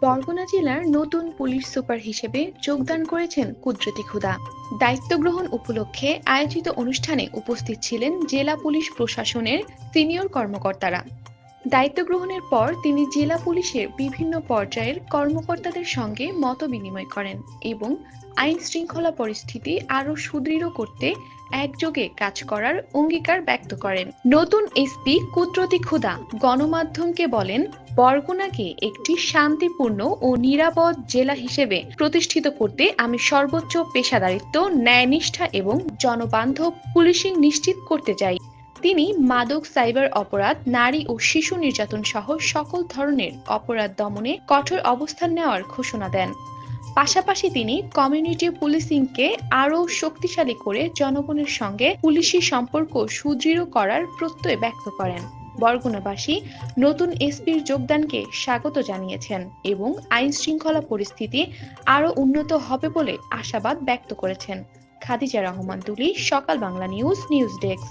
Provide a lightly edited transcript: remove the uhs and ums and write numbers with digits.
বরগুনা জেলার নতুন police super হিসেবে যোগদান করেছেন কুদরতি খুদা। দায়িত্ব গ্রহণ উপলক্ষে আয়োজিত অনুষ্ঠানে উপস্থিত ছিলেন জেলা পুলিশ প্রশাসনের সিনিয়র কর্মকর্তারা। দায়িত্ব গ্রহণের পর তিনি জেলা পুলিশের বিভিন্ন পর্যায়ের কর্মকর্তাদের সঙ্গে মতবিনিময় করেন এবং আইন শৃঙ্খলা পরিস্থিতি আরও সুদৃঢ় করতে একযোগে কাজ করার অঙ্গীকার ব্যক্ত করেন। নতুন এসপি কুদরতি খুদা গণমাধ্যমকে বলেন, বরগুনাকে একটি শান্তিপূর্ণ ও নিরাপদ জেলা হিসেবে প্রতিষ্ঠিত করতে আমি সর্বোচ্চ পেশাদারিত্ব, ন্যায়নিষ্ঠা এবং জনবান্ধব পুলিশিং নিশ্চিত করতে চাই। তিনি মাদক, সাইবার অপরাধ, নারী ও শিশু নির্যাতন সহ সকল ধরনের অপরাধ দমনে কঠোর অবস্থান নেওয়ার ঘোষণা দেন। পাশাপাশি তিনি কমিউনিটি পুলিশিংকে আরও শক্তিশালী করে জনগণের সঙ্গে পুলিশি সম্পর্ক সুদৃঢ় করার প্রত্যয় ব্যক্ত করেন। বরগুনাবাসী নতুন এসপির যোগদানকে স্বাগত জানিয়েছেন এবং আইন শৃঙ্খলা পরিস্থিতি আরও উন্নত হবে বলে আশাবাদ ব্যক্ত করেছেন। খাদিজা রহমান তুলি, সকাল বাংলা নিউজ, নিউজ ডেস্ক।